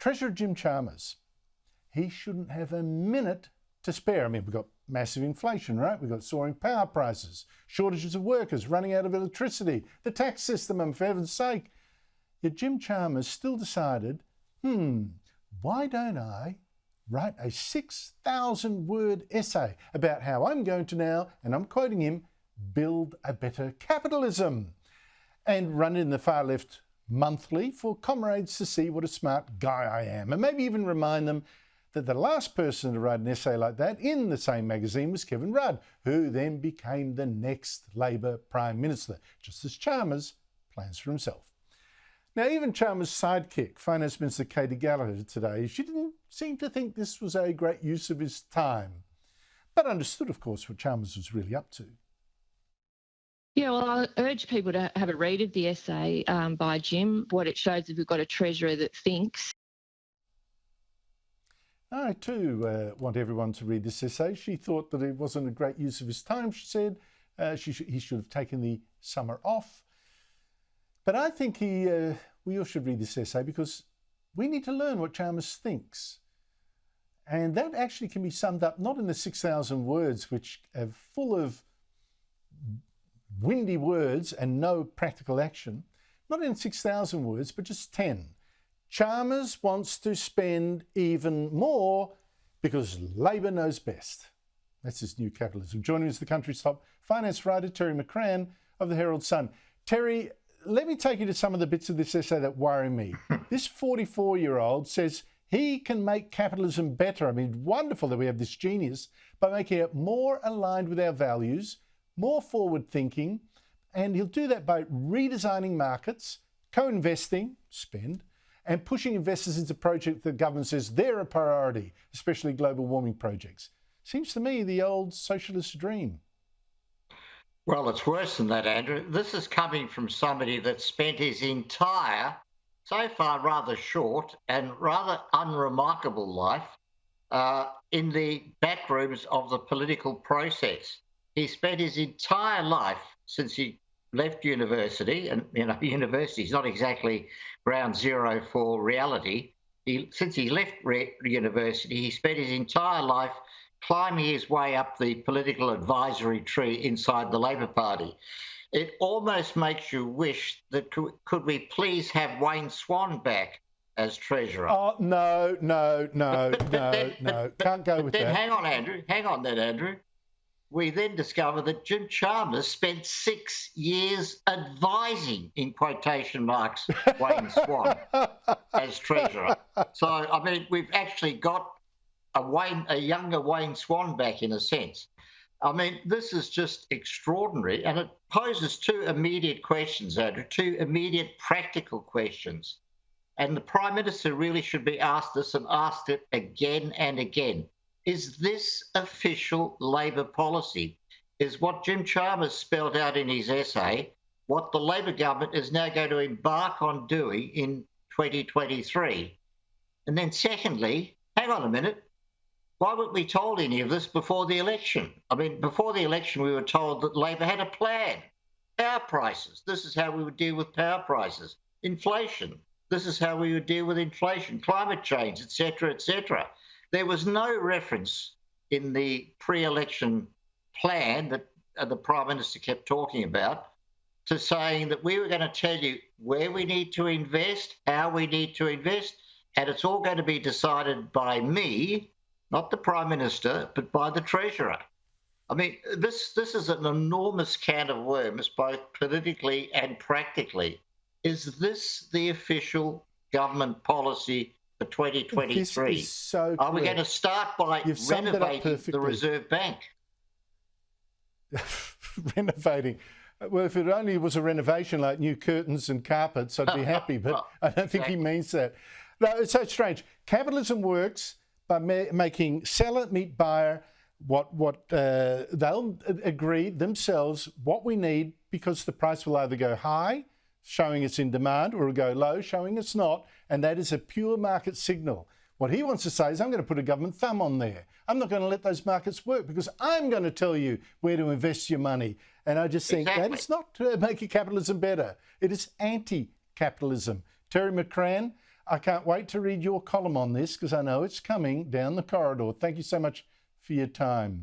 Treasurer Jim Chalmers, he shouldn't have a minute to spare. I mean, we've got massive inflation, right? We've got soaring power prices, shortages of workers, running out of electricity, the tax system, and for heaven's sake. Yet Jim Chalmers still decided, why don't I write a 6,000-word essay about how I'm going to now, and I'm quoting him, build a better capitalism, and run it in the far left monthly for comrades to see what a smart guy I am, and maybe even remind them that the last person to write an essay like that in the same magazine was Kevin Rudd, who then became the next Labor Prime Minister, just as Chalmers plans for himself. Now, even Chalmers' sidekick, Finance Minister Katie Gallagher today, she didn't seem to think this was a great use of his time, but understood, of course, what Chalmers was really up to. Yeah, well, I urge people to have a read of the essay by Jim. What it shows is we've got a treasurer that thinks. I too want everyone to read this essay. She thought that it wasn't a great use of his time, she said. He should have taken the summer off. But I think we all should read this essay because we need to learn what Chalmers thinks. And that actually can be summed up not in the 6,000 words, which are full of windy words and no practical action, not in 6,000 words, but just 10. Chalmers wants to spend even more because Labor knows best. That's his new capitalism. Joining us is the country's top finance writer, Terry McCrann of the Herald Sun. Terry, let me take you to some of the bits of this essay that worry me. This 44-year-old says he can make capitalism better. I mean, wonderful that we have this genius, by making it more aligned with our values, more forward-thinking, and he'll do that by redesigning markets, co-investing, spend, and pushing investors into projects that the government says they're a priority, especially global warming projects. Seems to me the old socialist dream. Well, it's worse than that, Andrew. This is coming from somebody that spent his entire, so far rather short and rather unremarkable life in the back rooms of the political process. He spent his entire life since he left university, and university is not exactly ground zero for reality. Since he left university, he spent his entire life climbing his way up the political advisory tree inside the Labor Party. It almost makes you wish that could we please have Wayne Swan back as Treasurer? Oh, no. Can't go with that. Hang on, Andrew. We then discover that Jim Chalmers spent 6 years advising, in quotation marks, Wayne Swan as Treasurer. So, I mean, we've actually got a younger Wayne Swan back in a sense. I mean, this is just extraordinary, and it poses two immediate questions, Andrew, two immediate practical questions. And the Prime Minister really should be asked this, and asked it again and again. Is this official Labor policy? Is what Jim Chalmers spelled out in his essay what the Labor government is now going to embark on doing in 2023? And then secondly, hang on a minute, why weren't we told any of this before the election? I mean, before the election, we were told that Labor had a plan. Power prices, this is how we would deal with power prices. Inflation, this is how we would deal with inflation. Climate change, etc., etc. There was no reference in the pre-election plan that the Prime Minister kept talking about to saying that we were going to tell you where we need to invest, how we need to invest, and it's all going to be decided by me, not the Prime Minister, but by the Treasurer. I mean, this is an enormous can of worms, both politically and practically. Is this the official government policy for 2023? This is so Are we going to start by renovating the Reserve Bank? Renovating. Well, if it only was a renovation like new curtains and carpets, I'd be happy, but I don't think he means that. No, it's so strange. Capitalism works by making seller meet buyer what they'll agree themselves what we need, because the price will either go high, showing it's in demand, or it'll go low, showing it's not, and that is a pure market signal. What he wants to say is, I'm going to put a government thumb on there. I'm not going to let those markets work because I'm going to tell you where to invest your money. And I just think that is not to make capitalism better. It is anti-capitalism. Terry McCrann, I can't wait to read your column on this because I know it's coming down the corridor. Thank you so much for your time.